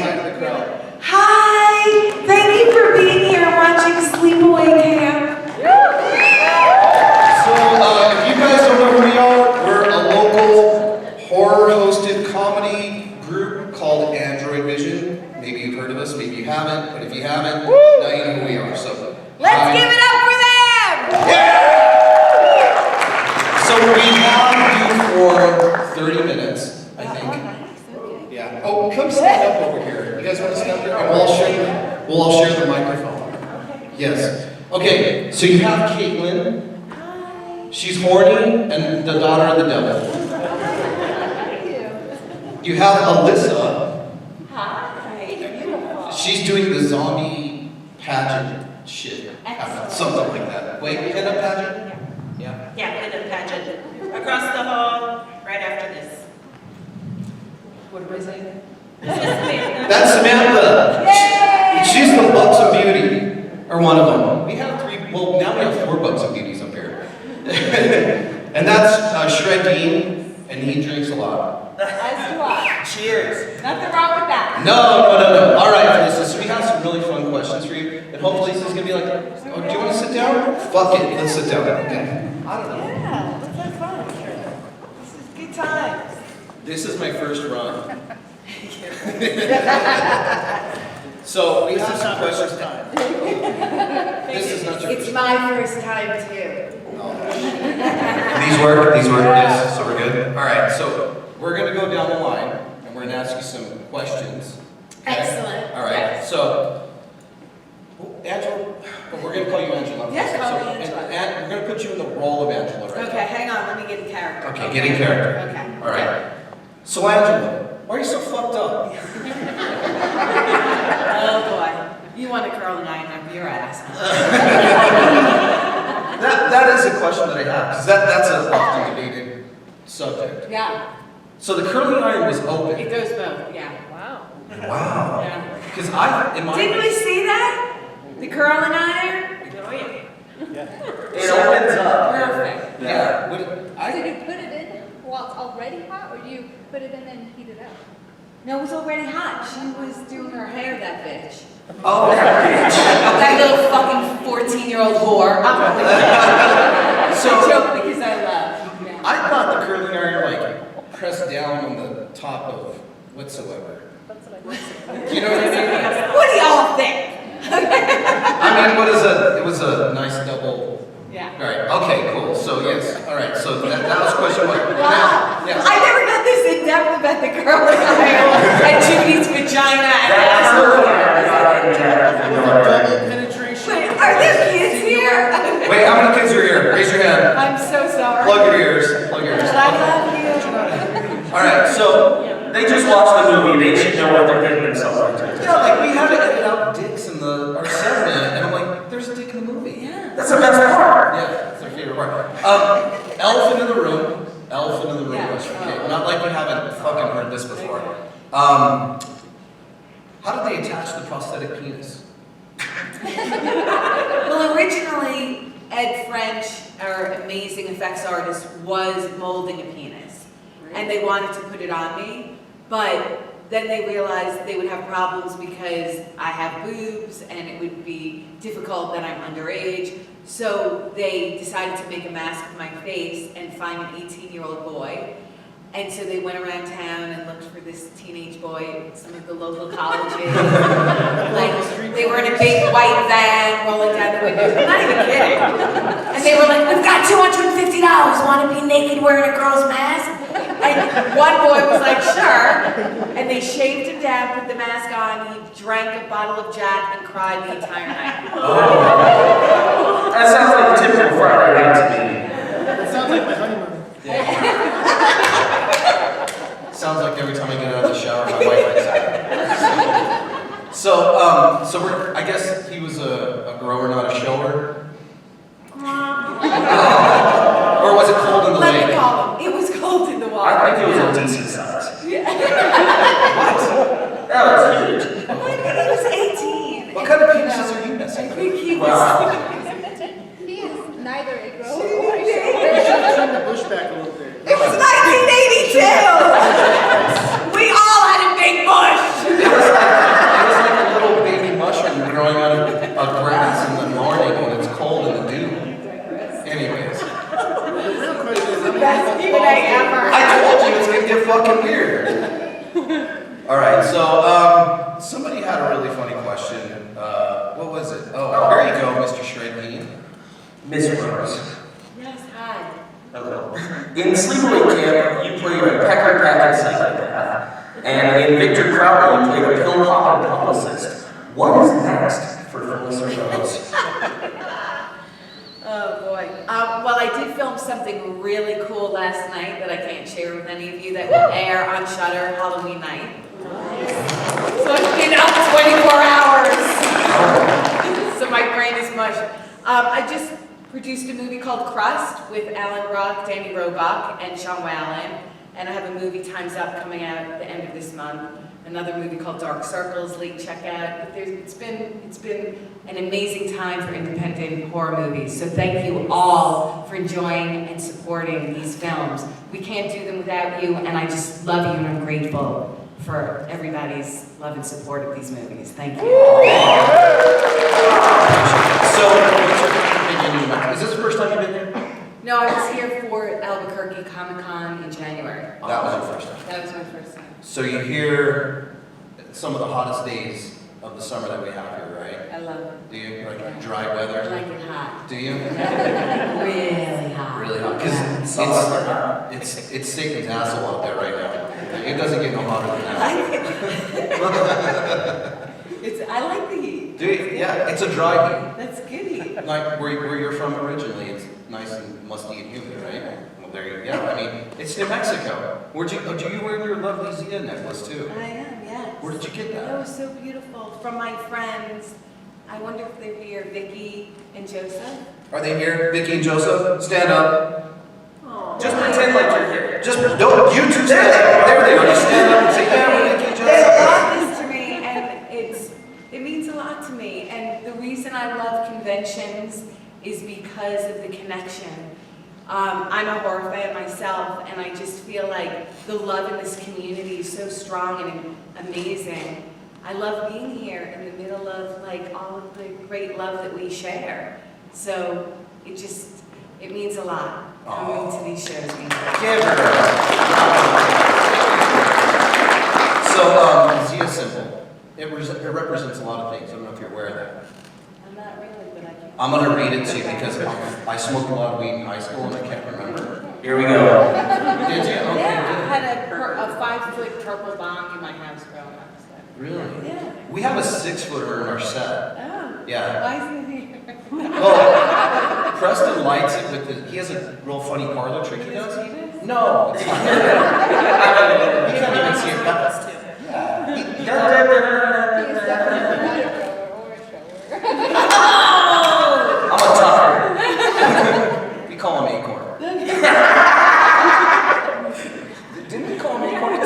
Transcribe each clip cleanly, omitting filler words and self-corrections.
hi to the crowd. Hi! Thank you for being here and watching Sleepaway Camp. So, if you guys don't know who we are, we're a local horror-hosted comedy group called AndroidVision. Maybe you've heard of us, maybe you haven't, but if you haven't, now you know who we are. So, Let's give it up for them! Yeah! So we have you for 30 minutes, I think. Yeah. Oh, come stand up over here. You guys want to stand up here? And we'll all share the microphone. Yes. Okay, so you have Caitlin. She's horny and the daughter of the devil. You have Alyssa. Hi. She's doing the zombie pageant shit. Something like that. Wait, pin-up pageant? Yeah. Yeah, pin-up pageant. Across the hall, right after this. What am I saying? That's Samantha. Yay! She's the buxom beauty. Or one of them. We have three, well, now we have 4 buxom beauties up here. And that's Shredeen, and he drinks a lot. As do I. Cheers. Nothing wrong with that. No. All right, Felissa, so we have some really fun questions for you. And hopefully this is going to be like, oh, do you want to sit down? Fuck it, let's sit down. Okay. I don't know. Yeah, let's have fun. This is good times. This is my first run. So we have some questions. This is not your It's first. my first time too. These work, yes, so we're good. All right, so we're gonna go down the line and we're gonna ask you some questions. Okay? Excellent. All right, Yes. so, Angela, we're gonna call you Angela. Yes, call me So, Angela. and we're gonna put you in the role of Angela right Okay, hang on, let me get in character. now. Okay, get in character. Okay. All right. So Angela, why are you so fucked up? Oh boy. You want a curl and iron up your ass. That is a question that I have, because that's an often debated subject. Yeah. So the curling iron was It open. goes both, yeah. Wow. Wow. Yeah. Because in my Didn't we see that? The curl and iron? Oh, yeah. It opens up. Perfect. Yeah. So do you put it in while it's already hot, or do you put it in and heat it up? No, it was already hot. She was doing her hair, that bitch. Oh, That little fucking 14-year-old whore. So- I joke because I love. Yeah. I thought the curling iron like pressed down on the top of whatsoever. That's what I do. You know what I mean? What do y'all think? I mean, it was a nice double. Yeah. All right. Okay. Cool. So yes. All right. So that was question one. Wow. Yes. I never got this in depth about the curling iron and Judy's vagina and asshole. Wait, are there kids here? Wait. How many kids are here? Raise your hand. I'm so sorry. Plug your ears. Plug your ears. But I love you. All right. So They just watched the movie, they should know what they're getting themselves into. yeah, like we had to edit out dicks in our segment, and I'm like, there's a dick in the movie. Yeah. That's the best part. Yeah, it's our favorite part. Elephant in the room. Elephant in the room. Yeah. Okay. Not like you haven't fucking heard this before. How did they attach the prosthetic penis? Well, originally, Ed French, our amazing effects artist, was molding a penis. And they wanted to put it on me, but then they realized they would have problems because I have boobs and it would be difficult that I'm underage. So they decided to make a mask of my face and find an 18-year-old boy. And so they went around town and looked for this teenage boy at some of the local colleges. Like, they were in a big white van rolling down the windows. I'm not even kidding. And they were like, we've got $250. Want to be naked wearing a girl's mask? And one boy was like, sure. And they shaved him down, put the mask on. He drank a bottle of Jack and cried the entire night. That sounds like a typical Friday night to me. That sounds like my honeymoon. Sounds like every time I get out of the shower, my wife likes that. So we're, I guess he was a grower, not a shower. Or was it cold in the Let lake? me call him. It was cold in the water. I think it was a decent size. What? That was huge. He was 18. What kind of penises are you I messing with? think he was. Wow. He is neither a grower or a You shower. should trim the bush back a little bit. It was 1982. We all had a big bush. fucking weird. All right, so somebody had a really funny question. What was it? Oh, here you go, Mr. Shredney. Miss Rose. Yes, hi. Hello. In Sleepaway Camp, you played a pecker-packing psychopath, and in Victor Crowley, you played a pill-popping publicist. What is next for Felissa Rose? Oh boy. Well, I did film something really cool last night that I can't share with any of you that will air on Shudder Halloween night. So it's been up 24 hours. So my brain is mush. I just produced a movie called Crust with Alan Ruck, Danny Roebuck, and Sean Whalen. And I have a movie, Time's Up, coming out at the end of this month. Another movie called Dark Circles, late checkout. But it's been an amazing time for independent horror movies. So thank you all for enjoying and supporting these films. We can't do them without you, and I just love you, and I'm grateful for everybody's love and support of these movies. Thank you. So, is this the first time you've been here? No, I was here for Albuquerque Comic-Con in January. That was your first time. That was my first time. So you hear some of the hottest days of the summer that we have here, right? I love it. Do you like dry I weather? like it hot. Do you? Really hot. Really hot, because Yeah. it's Satan's asshole out there right now. It doesn't get no hotter than that. I like the heat. Do you? Yeah, it's a dry heat. That's good heat. Like where you're from originally, it's nice and musty and humid, right? Well, there you go. I mean, it's New Mexico. Do you wear your lovely Zia necklace too? I am, yes. Where did you get that? That was so beautiful. From my friends. I wonder if they're here, Vicky and Joseph. Are they here? Vicky and Joseph? Stand up. Oh. Just pretend like you're here. Just don't, you two stand up. There they are. Just stand up and say, yeah, we're Vicky and They Joseph. brought this to me, and it means a lot to me. And the reason I love conventions is because of the connection. I'm a horror fan myself, and I just feel like the love in this community is so strong and amazing. I love being here in the middle of like all of the great love that we share. So it means a lot coming to these shows. Give her. So, Zia symbol. It represents a lot of things. I don't know if you're aware of that. I'm not really, but I can. I'm going to read it to you because I smoked a lot of weed in high school and I can't remember. Here we go. Did you? Okay, Yeah, I good. had a 5-foot purple bong in my house growing up. So. Really? Yeah. We have a 6-footer in our set. Oh. Yeah. Why is it here? Well, Preston lights it with he has a real funny parlor trick he does. No. It's not. You can't even see it. Yeah. He's definitely not a grower or a shower. I'm a talker. We call him Acorn. Didn't we call him Acorn?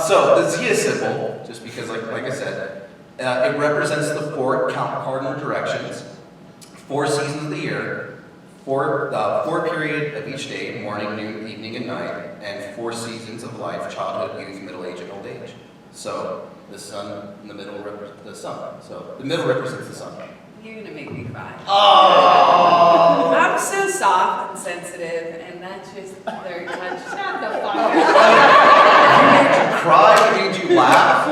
So the Zia symbol, just because, like I said, it represents the 4 cardinal directions, 4 seasons of the year, 4 period of each day, morning, noon, evening, and night, and 4 seasons of life: childhood, youth, middle age, and old age. So the sun in the middle represents the sun. So the middle represents the sun. You're gonna make me cry. Oh! I'm so soft and sensitive, and that's just very much. Shut the fuck up. Cry made you laugh?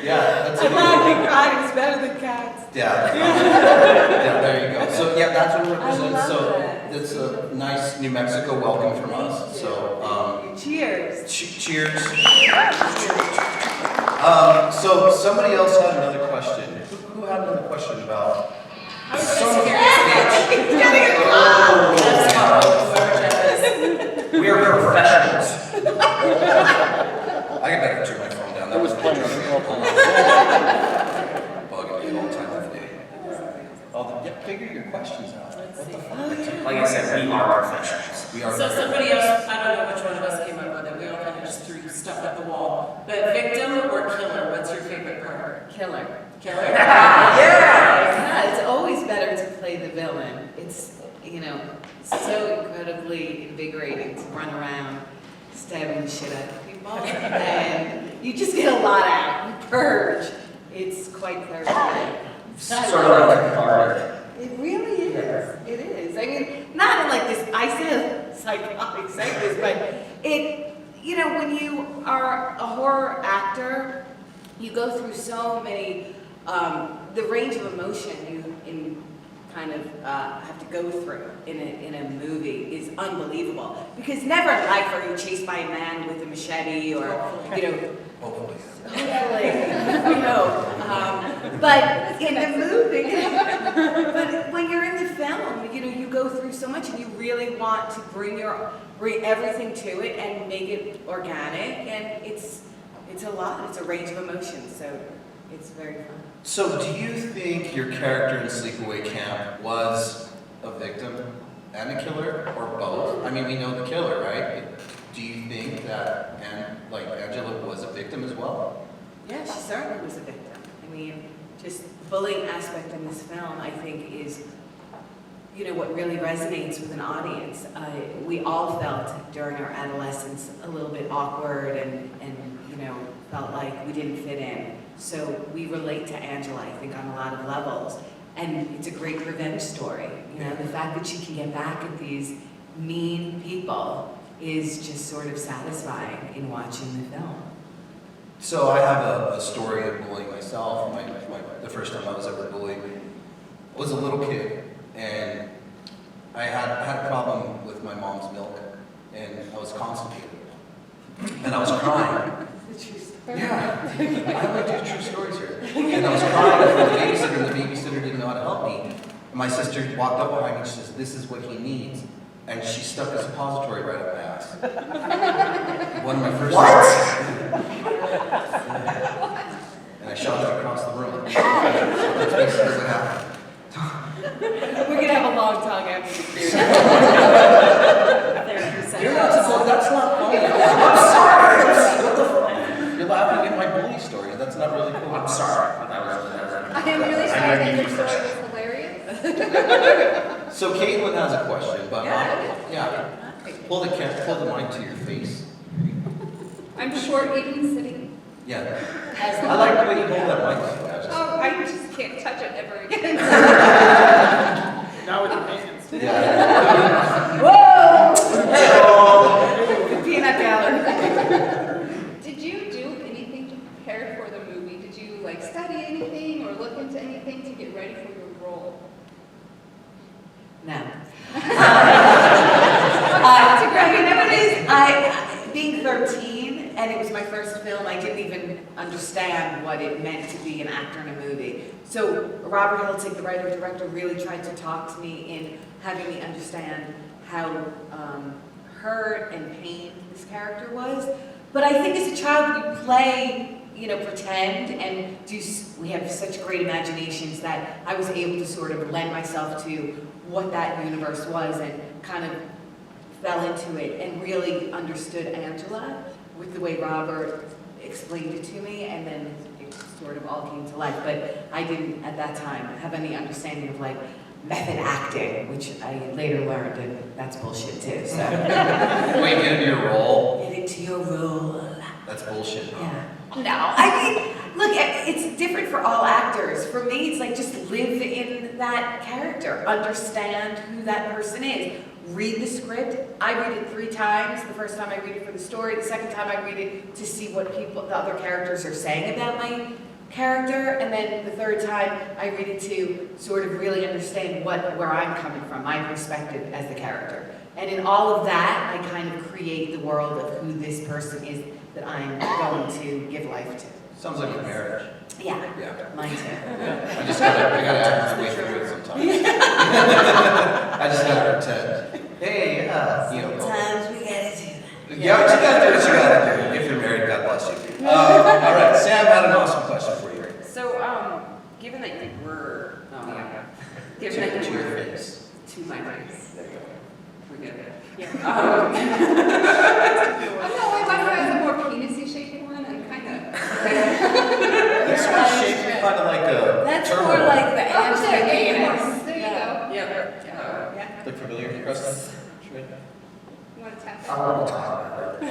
Yeah, that's I'm laughing, crying is better than cats. Yeah. Yeah, there you go. So yeah, that's what it I represents. love So that. it's a nice New Mexico welcome from us. So Cheers. cheers. So somebody else had another question. Who had another question about? I was just Some- curious. It's getting a We are professionals. I better turn my phone down. That was plenty of bugging me all the time of the day. Figure your questions out. What the fuck? Like I said, we are professionals. We are. So somebody else, I don't know which one of us came up with it, we all kind of just threw stuff at the wall. But victim or killer, what's your favorite part? Killer. Killer? Yeah, it's always better to play the villain. It's, so incredibly invigorating to run around stabbing the shit out of people. And you just get a lot out. You purge. It's quite therapeutic. Sort of like cathartic. It really is. It is. I mean, not in like this, I said psychotic psychosis, but When you are a horror actor, you go through so many, the range of emotion you kind of have to go through in a movie is unbelievable. Because never in life are you chased by a man with a machete or, Hopefully. But in the movie, but when you're in the film, you go through so much and you really want to bring everything to it and make it organic, and it's a lot. It's a range of emotions, so it's very fun. So do you think your character in Sleepaway Camp was a victim and a killer, or both? I mean, we know the killer, right? But do you think that Angela was a victim as well? Yeah, she certainly was a victim. I mean, just the bullying aspect in this film, I think, is what really resonates with an audience. We all felt during our adolescence a little bit awkward and felt like we didn't fit in. So we relate to Angela, I think, on a lot of levels. And it's a great revenge story. The fact that she can get back at these mean people is just sort of satisfying in watching the film. So I have a story of bullying myself. The first time I was ever bullied, I was a little kid, and I had a problem with my mom's milk, and I was constipated, and I was crying. Yeah, I like to do true stories here. And I was crying for the babysitter, and the babysitter didn't know how to help me. And my sister walked up behind me and she says, "This is what he needs." And she stuck a suppository right up my ass. One of my first and I shot it across the room. That's basically what happened. We're going to have a long talk after the beer. That's not funny. I'm sorry. What the fuck? You're laughing at my bully stories. That's not really cool. I'm sorry. I am really sorry that your story was hilarious. So Caitlin has a question, but Yeah. pull the mic to your face. I'm short, even sitting. Yeah. I like the way you hold that mic. Oh, I just can't touch it ever again. Not with your hands. Yeah. Whoa! Peanut gallery. Did you do anything to prepare for the movie? Did you study anything or look into anything to get ready for your role? No. Being 13, and it was my first film, I didn't even understand what it meant to be an actor in a movie. So Robert Hiltig, the writer-director, really tried to talk to me in having me understand how hurt and pained this character was. But I think as a child we play, pretend, and we have such great imaginations that I was able to sort of lend myself to what that universe was and kind of fell into it and really understood Angela with the way Robert explained it to me, and then it sort of all came to life. But I didn't at that time have any understanding of method acting, which I later learned, and that's bullshit too. So Wait, get into your role? get into your role. That's bullshit. Yeah. No, I mean, look, it's different for all actors. For me, it's just live in that character, understand who that person is. Read the script. I read it 3 times. The first time I read it for the story. The second time I read it to see what the other characters are saying about my character. And then the third time I read it to sort of really understand where I'm coming from, my perspective as the character. And in all of that, I kind of create the world of who this person is that I'm going to give life to. Sounds like a marriage. Yeah, Yeah. mine too. Yeah. I gotta act my way through it sometimes. I just gotta pretend. Hey, Sometimes we gotta do that. Yeah, but you gotta do what you gotta do. If you're married, God bless you. All right, Sam had an awesome question for you. So, given that you were, given that To you your were face. to my face, we're good. Yeah. Oh no, my has a more penis-y shaped one. I'm kind of. This one's shaped kind of like a That's turtle. more like the Oh, Angela there you penis. go. There you go. Yeah. Look familiar, Preston? You want to tap I that? want to talk about it.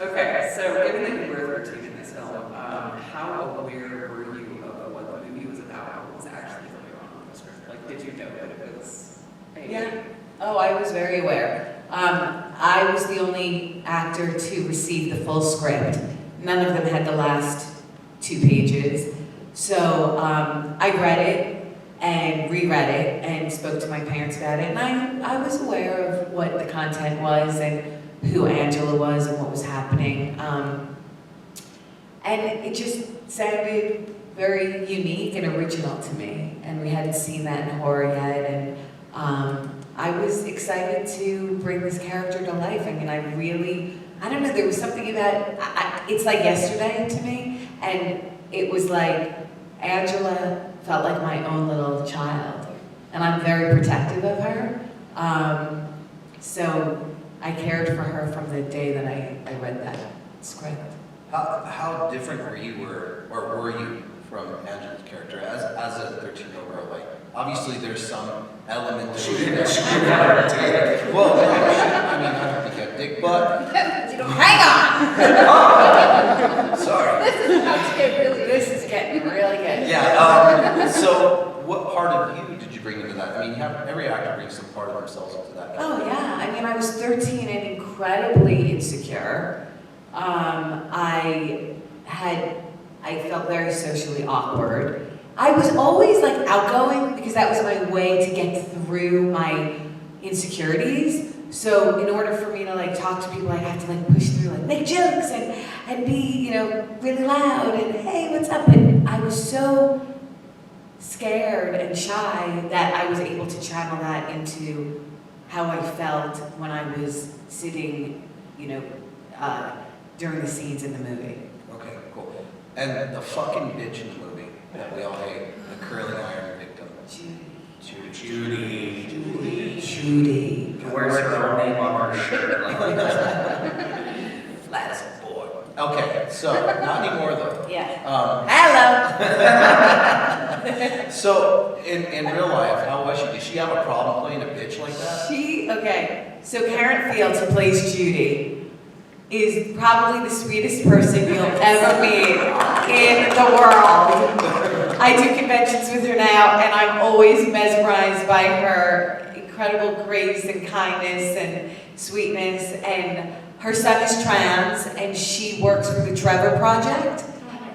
Okay, so given that you were 13 in this film, how aware were you of what the movie was about, what was actually going on the script? Did you know that it was a... Yeah. Oh, I was very aware. I was the only actor to receive the full script. None of them had the last 2 pages. So I read it and reread it and spoke to my parents about it. And I was aware of what the content was and who Angela was and what was happening. And it just sounded very unique and original to me. And we hadn't seen that in horror yet. And I was excited to bring this character to life. I mean, I don't know, there was something about, it's like yesterday to me. And it was like, Angela felt like my own little child. And I'm very protective of her. So I cared for her from the day that I read that script. How different were you from Angela's character as a 13-year-old girl? Like, obviously there's some element of She didn't have a dick. Well, I mean, I don't think I had a dick, but Hang on! sorry. This is getting really good. Yeah. So, what part of you did you bring into that? I mean, every actor brings some part of themselves into that. Oh yeah, I mean, I was 13 and incredibly insecure. I felt very socially awkward. I was always like outgoing because that was my way to get through my insecurities. So in order for me to like talk to people, I'd have to like push through, like make jokes and be, you know, really loud and hey, what's up? And I was so scared and shy that I was able to channel that into how I felt when I was sitting, you know, during the scenes in the movie. Okay, cool. And the fucking bitch in the movie that we all hate, the curling iron victim. Judy. Who wears her own name on her shirt. Flat as a board. Okay, so not anymore though. Yeah. Hello. So in real life, how was she? Did she have a problem playing a bitch like that? Okay, so Karen Fields, who plays Judy, is probably the sweetest person you'll ever meet in the world. I do conventions with her now, and I'm always mesmerized by her incredible grace and kindness and sweetness. And her son is trans, and she works for the Trevor Project.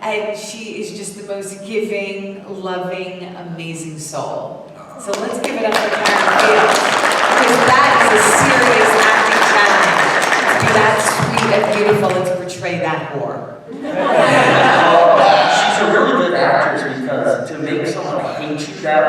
And she is just the most giving, loving, amazing soul. So let's give it up for Karen Fields, because that is a serious acting challenge. To be that sweet and beautiful and to portray that whore. She's a really good actress because to make someone hate you that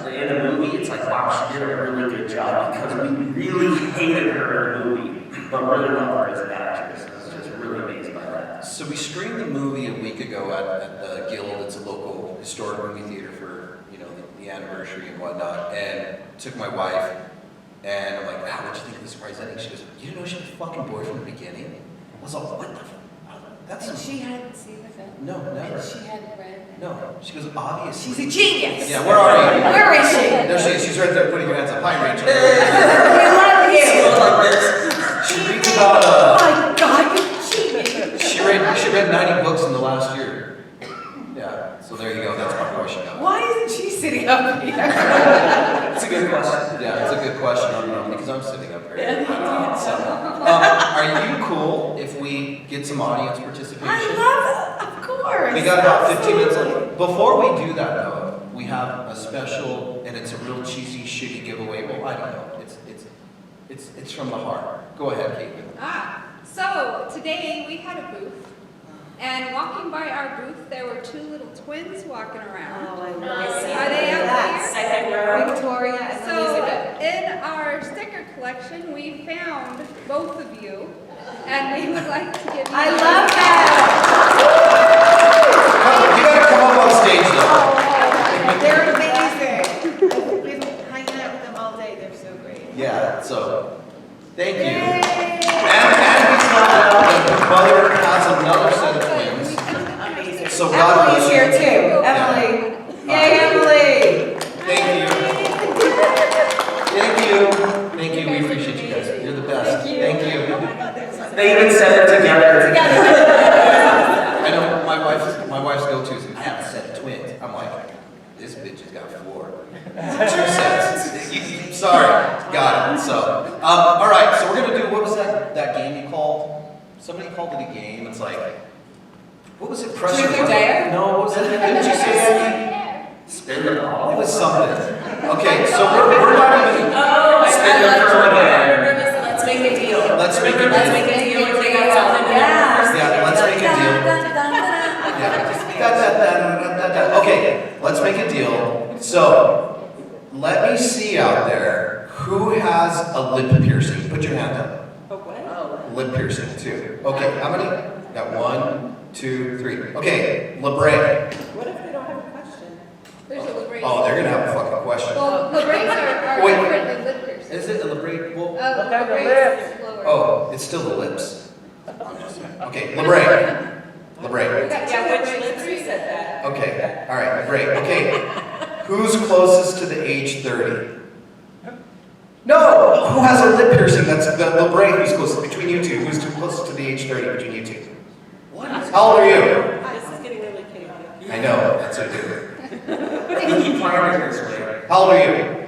much in a movie, it's like, wow, she did a really good job because we really hated her in the movie, but really love her as an actress. I was just really amazed by that. So we screened the movie a week ago at the Guild. It's a local historic movie theater for, you know, the anniversary and whatnot. And took my wife, and I'm like, wow, what'd you think of the surprise ending? She goes, you didn't know she had a fucking boy from the beginning? I was like, what the fuck? That's And she hadn't seen the film? No, never. And she hadn't read it? No. She goes, obviously. She's a genius! Yeah, where are you? Where is she? There she is. She's right there putting her hands up. Hi, Rachel. We love you! Like this. She reads about, Oh my God, you're genius! she read 90 books in the last year. Yeah, so there you go. That's probably why she got it. Why isn't she sitting up here? It's a good question. Yeah, it's a good question. I don't know, because I'm sitting up here. So, are you cool if we get some audience participation? I love it, of course. We got about 15 minutes left. Before we do that, though, we have a special, and it's a real cheesy, shitty giveaway. Well, I don't know. It's from the heart. Go ahead, Caitlin. So today we had a booth, and walking by our booth, there were 2 little twins walking around. Oh, I love Are they out here? Victoria and So Elizabeth. in our sticker collection, we found both of you, and we would like to give you. I love that! You gotta come up on stage, though. They're amazing. I've been hanging out with them all day. They're so great. Yeah, so, thank you. And we found out that her mother has another set of twins. Amazing. So God Emily's bless here you. too. Emily. Yay, Emily! Thank you. Thank you. Thank you. We appreciate you guys. You're the best. Thank you. They even said it together. I know my wife's go-to is, I have a set of twins. I'm like, this bitch has got 4. 2 sets. Sorry. Got it. So, all right. So we're gonna do, what was that? Somebody called it a game. It's like, what was it? Truth or Dare? No, what was it? Didn't you say that? Spin the ball. It was something. Okay, so we're not even. Oh, Spin the pearl again. let's make a deal. Let's make a Let's deal. make a deal if they got something in there. Yeah, let's make a deal. Yeah. Okay, let's make a deal. So, let me see out there who has a lip piercing. Put your hand up. Oh, what? Lip piercing, too. Okay, how many? Got 1, 2, 3. Okay, LeBray. What if they don't have a question? There's a LeBray. Oh, they're gonna have a fucking question. Well, LeBrays are Wait. different than lip piercings. Is it a LeBray? Well, LeBrays are lower. oh, it's still the lips. Okay, LeBray. LeBray. Yeah, which lips you said that? Okay, all right, great. Okay, who's closest to the age 30? No, who has a lip piercing? That's the LeBray. Who's closest between you two? Who's closest to the age 30 between you two? What? How old are you? This is getting really chaotic. I know, that's what I do. We keep playing it this way. How old are you?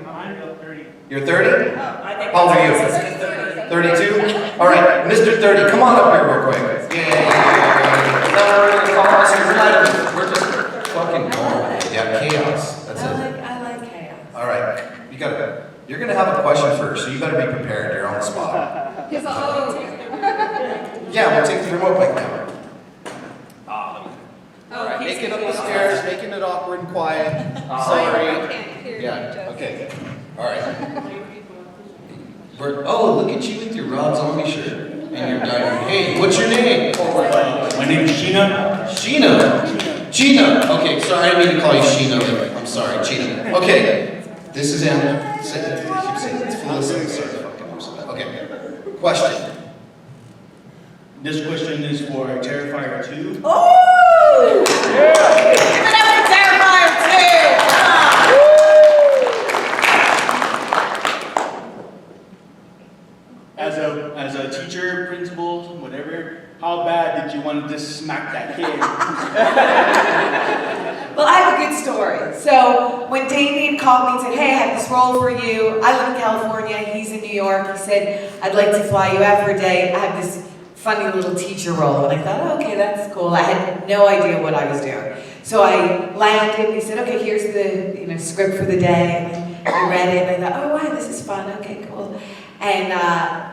I'm about 30. You're 30? I think How old are you? that's closest to 32? All right, Mr. 30, come on up here real quick. Yeah. No, we're gonna call us your life. We're just fucking going with it. Yeah, chaos. That's it. I like chaos. All right, you're gonna have a question first, so you better be prepared. You're on the spot. He's all, Yeah, we'll take the remote mic now. All right, Making up the stairs, making it awkward and quiet. I Sorry. can't hear you, Yeah, Joe. okay. All right. Oh, look at you with your Ron Zombie shirt and your diamond. Hey, what's your name? My name is Sheena. Sheena. Gina. Okay, sorry, I didn't mean to call you Sheena. I'm sorry, Gina. Okay, this is Anna. Keep saying it's Felissa. Sorry, fucking, I'm so bad. Okay. Question. This question is for Terrifier 2. Oh! Yeah! Give it up for Terrifier 2! As a teacher, principal, whatever, how bad did you want to just smack that kid? Well, I have a good story. So when Damien called me and said, hey, I have this role for you. I live in California, he's in New York. He said, I'd like to fly you out for a day. I have this funny little teacher role. And I thought, oh, okay, that's cool. I had no idea what I was doing. So I landed and he said, okay, here's the script for the day. And I read it and I thought, oh, wow, this is fun. Okay, cool. And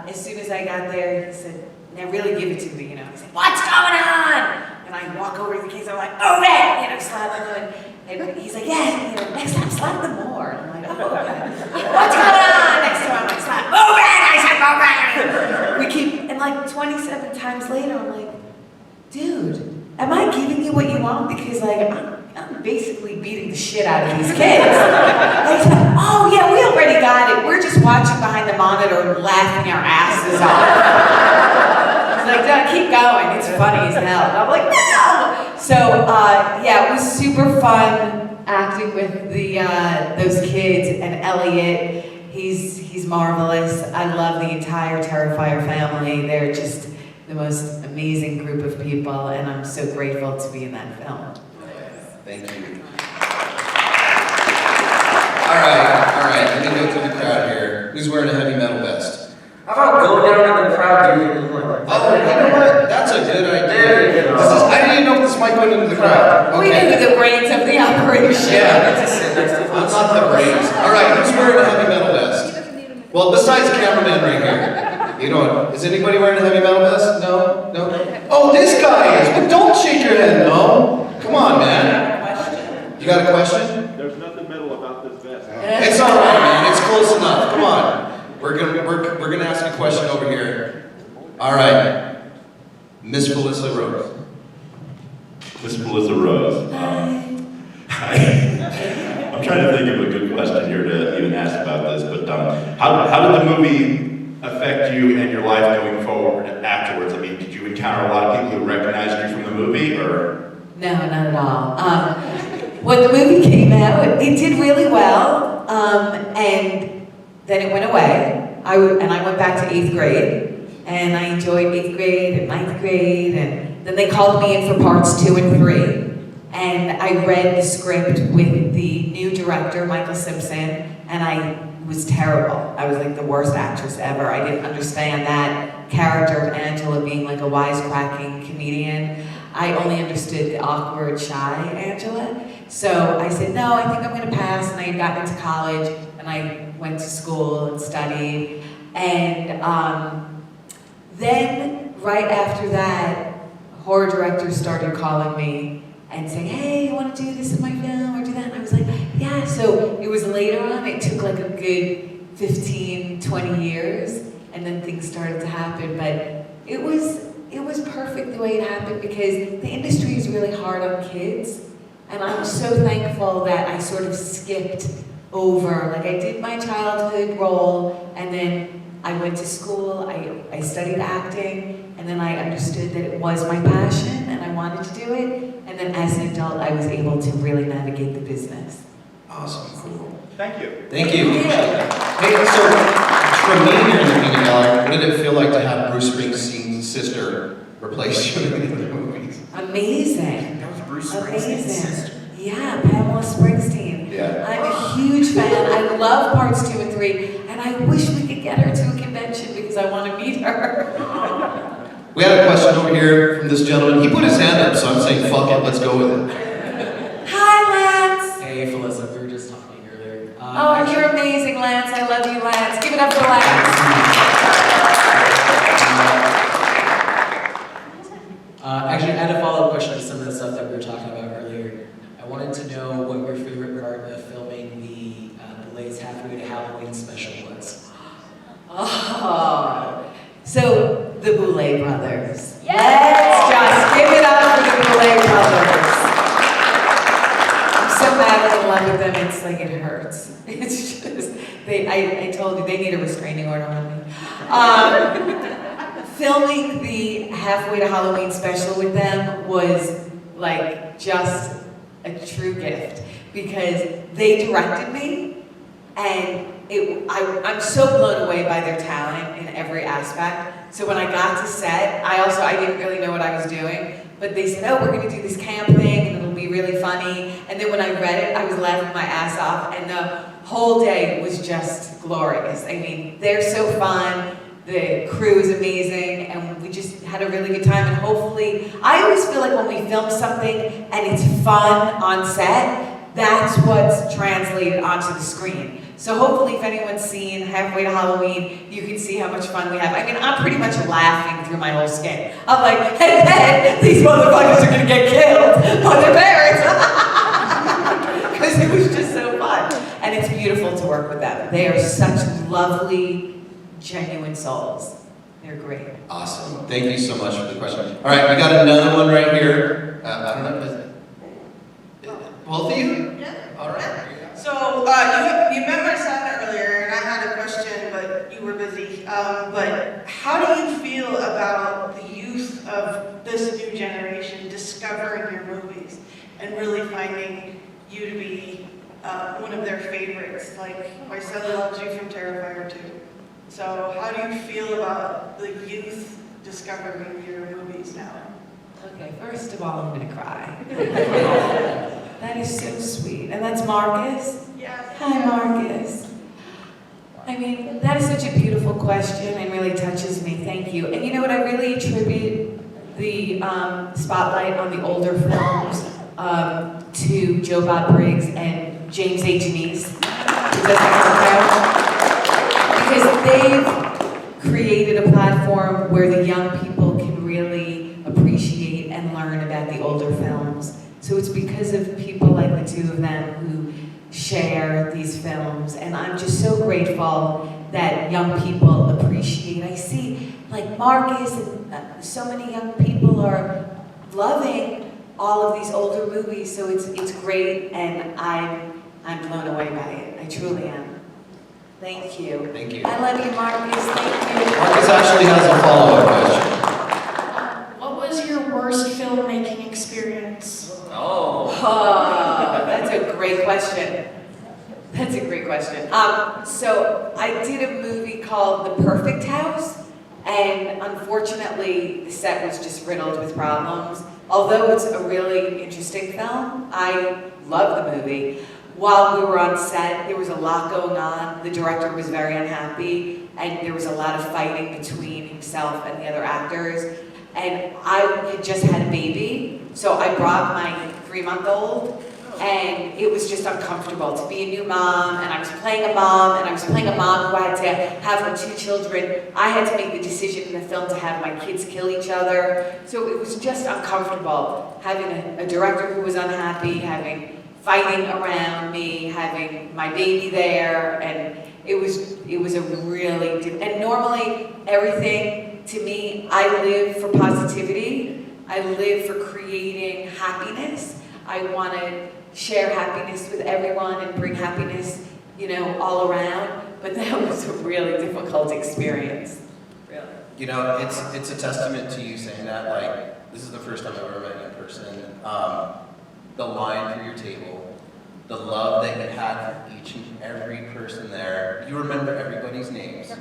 as soon as I got there, he said, now really give it to me, He said, what's going on? And I walk over to the kids, I'm like, oh, man, slap them. And he's like, yeah, next time slap them more. And I'm like, oh, okay. What's going on? Next time I'm like, slap, move it! I said, move it! We keep, and like 27 times later, I'm like, dude, am I giving you what you want? Because like, I'm basically beating the shit out of these kids. Like, oh yeah, we already got it. We're just watching behind the monitor laughing our asses off. He's like, no, keep going. It's funny as hell. And I'm like, no! So, yeah, it was super fun acting with those kids and Elliot. He's marvelous. I love the entire Terrifier family. They're just the most amazing group of people, and I'm so grateful to be in that film. Thank you. All right. Let me go through the crowd here. Who's wearing a heavy metal vest? How about go down in the crowd, dude? And look like Oh, you know what? That's a good idea. I didn't even know if this mic went into the crowd. We knew the brains of the operation. Yeah. I'm not the brains. All right, who's wearing a heavy metal He vest? doesn't need them. Well, besides the cameraman right here. Is anybody wearing a heavy metal vest? No? No? Oh, this guy is. But don't shake your head, no. Come on, man. You got a question? There's nothing metal about this vest. It's all right, man. It's close enough. Come on. We're gonna ask a question over here. All right, Miss Felissa Rose. Miss Felissa Rose. Hi. I'm trying to think of a good question here to even ask about this, but how did the movie affect you and your life going forward afterwards? I mean, did you encounter a lot of people who recognized you from the movie, or? No, not at all. When the movie came out, it did really well, and then it went away. I went back to 8th grade, and I enjoyed 8th grade and 9th grade, and then they called me in for parts 2 and 3. And I read the script with the new director, Michael Simpson, and I was terrible. I was like the worst actress ever. I didn't understand that character of Angela being like a wisecracking comedian. I only understood the awkward, shy Angela. So I said, no, I think I'm gonna pass, and I had gotten into college, and I went to school and studied. And then, right after that, horror directors started calling me and saying, hey, you wanna do this in my film, or do that? And I was like, yeah. So it was later on, it took like a good 15, 20 years, and then things started to happen. But it was perfect the way it happened, because the industry is really hard on kids. And I'm so thankful that I sort of skipped over. Like I did my childhood role, and then I went to school, I studied acting, and then I understood that it was my passion and I wanted to do it. And then as an adult, I was able to really navigate the business. Awesome, cool. Thank you. Thank you. Hey, so from me here in the Peanut Gallery, what did it feel like to have Bruce Springsteen's sister replace you in the movies? Amazing. That was Bruce Springsteen's sister. Yeah, Pamela Springsteen. Yeah. I'm a huge fan. I love parts 2 and 3, and I wish we could get her to a convention because I want to meet her. We had a question over here from this gentleman. He put his hand up, so I'm saying, fuck it, let's go with it. Hi, Lance. Hey, Felissa, we were just talking earlier. Oh, you're amazing, Lance. I love you, Lance. Give it up for Lance. Actually, I had a follow-up question to some of the stuff that we were talking about earlier. I wanted to know what your favorite part of filming the Blaze Halfway to Halloween special was. Oh, so the Boulay brothers. Let's just give it up for the Boulay brothers. I'm so madly in love with them, it's like it hurts. It's just, I told you, they need a restraining order on me. Filming the Halfway to Halloween special with them was like just a true gift, because they directed me, and I'm so blown away by their talent in every aspect. So when I got to set, I didn't really know what I was doing, but they said, oh, we're gonna do this camp thing, and it'll be really funny. And then when I read it, I was laughing my ass off, and the whole day was just glorious. I mean, they're so fun. The crew is amazing, and we just had a really good time. And hopefully, I always feel like when we film something and it's fun on set, that's what's translated onto the screen. So hopefully, if anyone's seen Halfway to Halloween, you can see how much fun we have. I mean, I'm pretty much laughing through my whole skin. I'm like, hey, these motherfuckers are gonna get killed by their parents. Because it was just so fun. And it's beautiful to work with them. They are such lovely, genuine souls. They're great. Awesome. Thank you so much for the question. All right, we got another one right here. I don't know, is it? Both of you? Yeah. All right. So, you met my son earlier, and I had a question, but you were busy. But how do you feel about the youth of this new generation discovering your movies and really finding you to be one of their favorites? Like, my son loves you from Terrifier 2. So how do you feel about the youth discovering your movies now? Okay, first of all, I'm gonna cry. That is so sweet. And that's Marcus? Yes. Hi, Marcus. I mean, that is such a beautiful question and really touches me. Thank you. And you know what? I really attribute the spotlight on the older films to Joe Bob Briggs and James A. Janice, who does the because they've created a platform where the young people can really appreciate and learn about the older films. So it's because of people like the two of them who share these films, and I'm just so grateful that young people appreciate. I see like Marcus and so many young people are loving all of these older movies, so it's great, and I'm blown away by it. I truly am. Thank you. Thank you. I love you, Marcus. Thank you. Marcus actually has a follow-up question. What was your worst filmmaking experience? Oh, that's a great question. That's a great question. So I did a movie called The Perfect House, and unfortunately, the set was just riddled with problems. Although it's a really interesting film, I love the movie. while we were on set, there was a lot going on. The director was very unhappy, and there was a lot of fighting between himself and the other actors. And I had just had a baby, so I brought my 3-month-old, and it was just uncomfortable to be a new mom, and I was playing a mom, and I was playing a mom who had to have her 2 children. I had to make the decision in the film to have my kids kill each other, so it was just uncomfortable having a director who was unhappy, having fighting around me, having my baby there, and it was a really, and normally everything to me, I live for positivity, I live for creating happiness. I want to share happiness with everyone and bring happiness, you know, all around, but that was a really difficult experience, really. You know, it's a testament to you saying that, like, this is the first time I've ever met you in person. The line for your table, the love that you had for each and every person there. You remember everybody's names.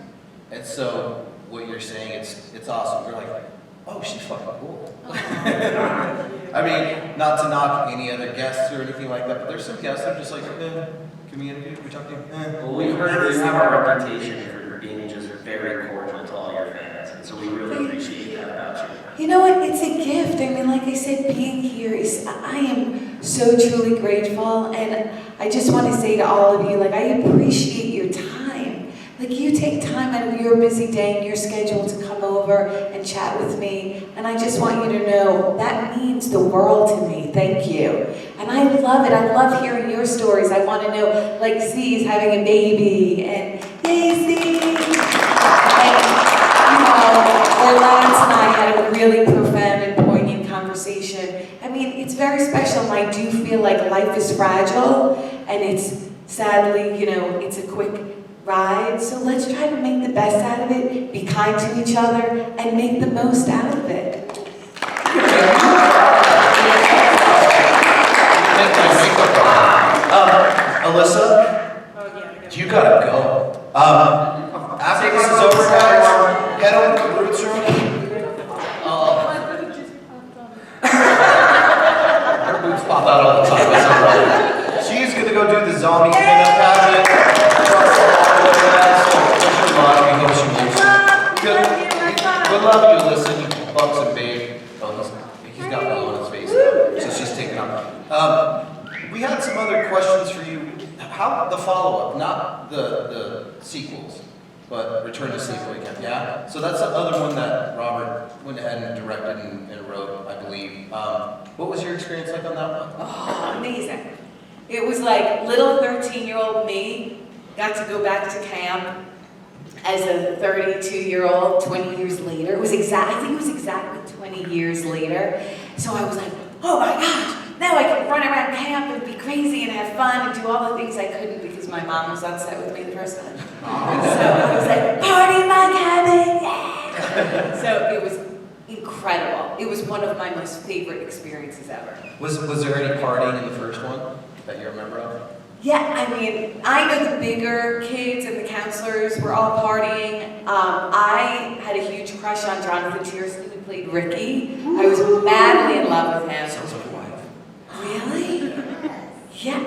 And so what you're saying, it's awesome. You're like, oh, she's fucking cool. I mean, not to knock any other guests or anything like that, but there's some guests that are just like, communicate, we talk to you. Well, we've heard you have a reputation for being just very cordial to all your fans, and so we really appreciate that about you. You know what? It's a gift. I mean, like I said, being here is, I am so truly grateful, and I just want to say to all of you, like, I appreciate your time. Like, you take time out of your busy day and your schedule to come over and chat with me, and I just want you to know that means the world to me. Thank you. And I love it. I love hearing your stories. I want to know, like, Z's having a baby, and yay, Z! And, you know, or Lance and I had a really profound and poignant conversation. I mean, it's very special, and I do feel like life is fragile, and it's sadly, you know, it's a quick ride, so let's try to make the best out of it, be kind to each other, and make the most out of it. Alyssa, you gotta go. After this is over, guys, head over to the Roots room. Her boobs pop out all the time. That's all right. She's gonna go do the zombie pinup pageant. We love you, Alyssa, you buxom babe. Oh, he's got one on his face now, so she's taking off. We had some other questions for you. How the follow-up, not the sequels, but Return to Sleepaway Camp, yeah? So that's the other one that Robert went ahead and directed and wrote, I believe. What was your experience like on that one? Oh, amazing. It was like little 13-year-old me got to go back to camp as a 32-year-old 20 years later. I think it was exactly 20 years later. So I was like, oh my gosh, now I can run around camp and be crazy and have fun and do all the things I couldn't because my mom was on set with me the first time. So I was like, party in my cabin, yeah! So it was incredible. It was one of my most favorite experiences ever. Was there any partying in the first one that you remember of? Yeah, I mean, I know the bigger kids and the counselors were all partying. I had a huge crush on Jonathan Tierson, who played Ricky. I was madly in love with him. Sounds like a wife. Really? Yeah.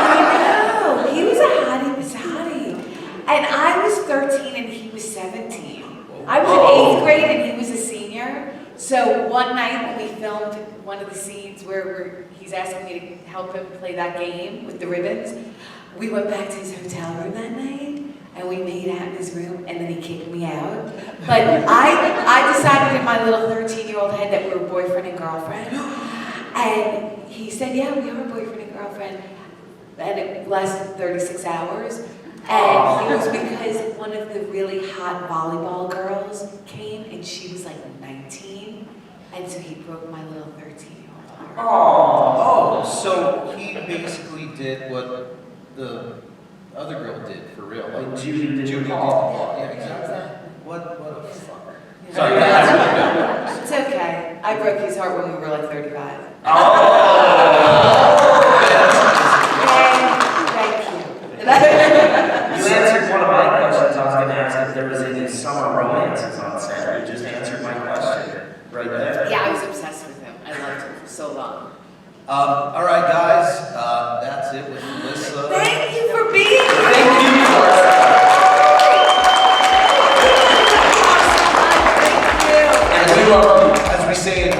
I know. He was a hottie. And I was 13 and he was 17. I was in 8th grade and he was a senior. So one night when we filmed one of the scenes where he's asking me to help him play that game with the ribbons, we went back to his hotel room that night and we made out in his room and then he kicked me out. But I decided in my little 13-year-old head that we were boyfriend and girlfriend. And he said, yeah, we are boyfriend and girlfriend. And it lasted 36 hours. And it was because one of the really hot volleyball girls came and she was like 19. And so he broke my little 13-year-old heart. Oh, so he basically did what the other girl did for real. Like Judy did. Yeah, exactly. What a fucker. Yeah. Sorry, guys. It's okay. I broke his heart when we were like 35. Thank you. You answered one of my questions. I was going to ask if there was any summer romances on set. You just answered my question right there. Yeah, I was obsessed with him. I loved him for so long. All right, guys, that's it with Felissa. Thank you for being here. Thank you. Thank you. And we love you, as we say in